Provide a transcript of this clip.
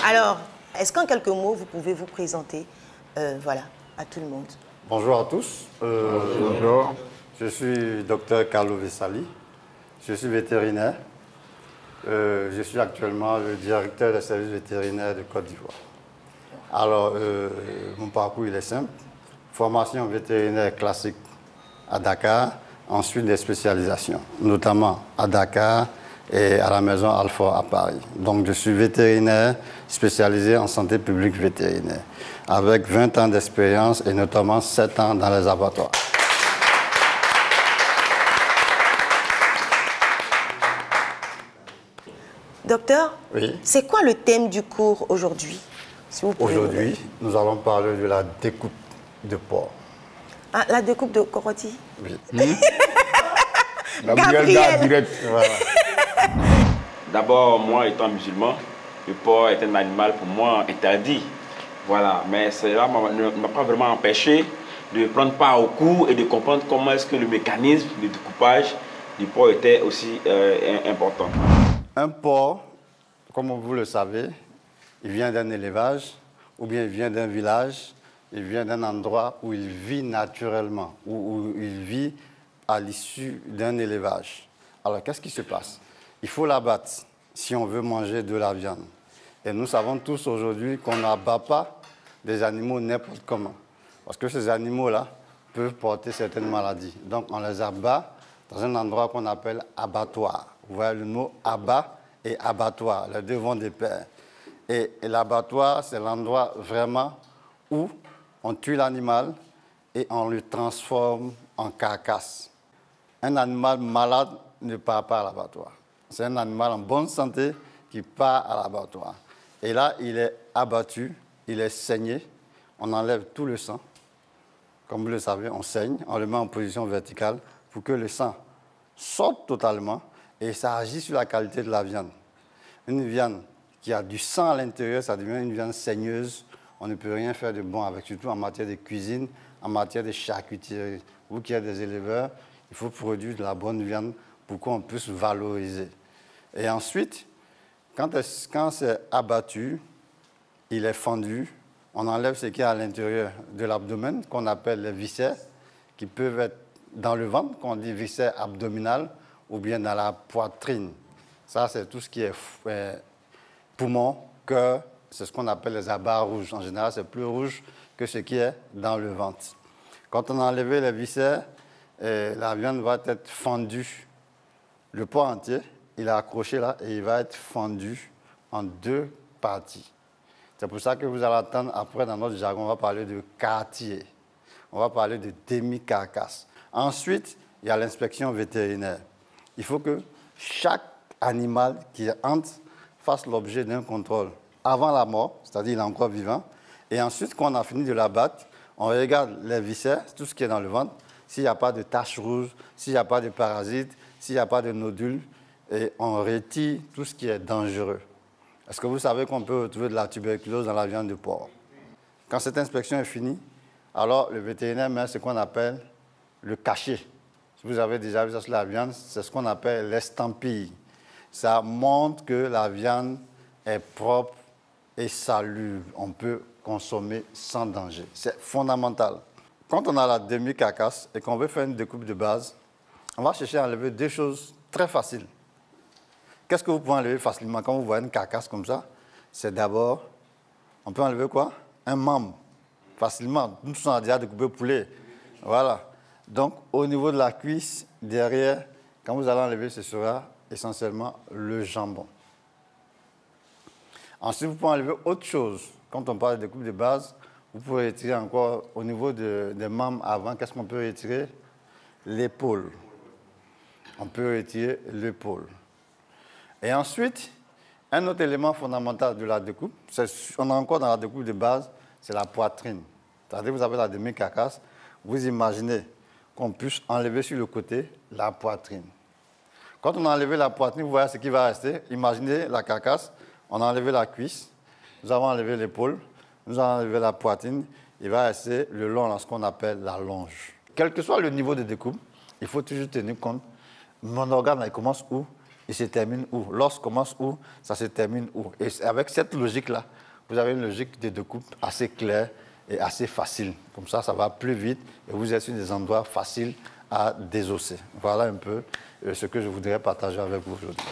Alors, est-ce qu'en quelques mots, vous pouvez vous présenter voilà, à tout le monde? Bonjour à tous. Bonjour. Je suis docteur Carlo Vessali. Je suis vétérinaire. Je suis actuellement le directeur des services vétérinaires de Côte d'Ivoire. Alors, mon parcours il est simple. Formation vétérinaire classique à Dakar, ensuite des spécialisations, notamment à Dakar et à la maison Alfort à Paris. Donc, je suis vétérinaire spécialisé en santé publique vétérinaire, avec 20 ans d'expérience et notamment 7 ans dans les abattoirs. Docteur, oui. C'est quoi le thème du cours aujourd'hui? Si aujourd'hui, nous allons parler de la découpe de porc. Ah, la découpe de Koroti? Oui. La Gabriel direct. Voilà. D'abord, moi étant musulman, le porc est un animal pour moi interdit. Voilà, mais cela ne m'a pas vraiment empêché de prendre part au cours et de comprendre comment est-ce que le mécanisme de découpage du porc était aussi important. Un porc, comme vous le savez, il vient d'un élevage, ou bien il vient d'un village, il vient d'un endroit où il vit naturellement, où il vit à l'issue d'un élevage. Alors, qu'est-ce qui se passe? Il faut l'abattre si on veut manger de la viande. Et nous savons tous aujourd'hui qu'on n'abat pas des animaux n'importe comment. Parce que ces animaux-là peuvent porter certaines maladies. Donc, on les abat dans un endroit qu'on appelle abattoir. Vous voyez le mot abat et abattoir, les deux vont de pair. Et l'abattoir, c'est l'endroit vraiment où on tue l'animal et on le transforme en carcasse. Un animal malade ne part pas à l'abattoir. C'est un animal en bonne santé qui part à l'abattoir. Et là, il est abattu, il est saigné, on enlève tout le sang. Comme vous le savez, on saigne, on le met en position verticale pour que le sang sorte totalement et ça agit sur la qualité de la viande. Une viande qui a du sang à l'intérieur, ça devient une viande saigneuse. On ne peut rien faire de bon avec, surtout en matière de cuisine, en matière de charcuterie. Vous qui êtes des éleveurs, il faut produire de la bonne viande pour qu'on puisse valoriser. Et ensuite, quand c'est abattu, il est fendu, on enlève ce qui est à l'intérieur de l'abdomen, qu'on appelle les viscères, qui peuvent être dans le ventre, qu'on dit viscères abdominales, ou bien dans la poitrine. Ça, c'est tout ce qui est poumon, cœur, c'est ce qu'on appelle les abats rouges. En général, c'est plus rouge que ce qui est dans le ventre. Quand on a enlevé les viscères, la viande va être fendue. Le porc entier, il est accroché là et il va être fendu en deux parties. C'est pour ça que vous allez attendre après, dans notre jargon, on va parler de quartier. On va parler de demi-carcasse. Ensuite, il y a l'inspection vétérinaire. Il faut que chaque animal qui entre fasse l'objet d'un contrôle avant la mort, c'est-à-dire il est encore vivant. Et ensuite, quand on a fini de l'abattre, on regarde les viscères, tout ce qui est dans le ventre, s'il n'y a pas de taches rouges, s'il n'y a pas de parasites, s'il n'y a pas de nodules, et on retire tout ce qui est dangereux. Est-ce que vous savez qu'on peut retrouver de la tuberculose dans la viande de porc? Quand cette inspection est finie, alors le vétérinaire met ce qu'on appelle le cachet. Si vous avez déjà vu ça sur la viande, c'est ce qu'on appelle l'estampille. Ça montre que la viande est propre et salubre. On peut consommer sans danger. C'est fondamental. Quand on a la demi-carcasse et qu'on veut faire une découpe de base, on va chercher à enlever deux choses très faciles. Qu'est-ce que vous pouvez enlever facilement quand vous voyez une carcasse comme ça? C'est d'abord, on peut enlever quoi? Un membre, facilement. Nous sommes déjà découpé poulet. Voilà. Donc, au niveau de la cuisse, derrière, quand vous allez enlever, ce sera essentiellement le jambon. Ensuite, vous pouvez enlever autre chose. Quand on parle de découpe de base, vous pouvez retirer encore au niveau des membres avant. Qu'est-ce qu'on peut retirer? L'épaule. On peut retirer l'épaule. Et ensuite, un autre élément fondamental de la découpe, on est encore dans la découpe de base, c'est la poitrine. C'est-à-dire que vous avez la demi-carcasse, vous imaginez qu'on puisse enlever sur le côté la poitrine. Quand on a enlevé la poitrine, vous voyez ce qui va rester. Imaginez la carcasse, on a enlevé la cuisse, nous avons enlevé l'épaule, nous avons enlevé la poitrine, il va rester le long dans ce qu'on appelle la longe. Quel que soit le niveau de découpe, il faut toujours tenir compte, mon organe, il commence où? il se termine où? L'os commence où? Ça se termine où? Et avec cette logique-là, vous avez une logique de découpe assez claire et assez facile. Comme ça va plus vite et vous êtes sur des endroits faciles à désosser. Voilà un peu ce que je voudrais partager avec vous aujourd'hui.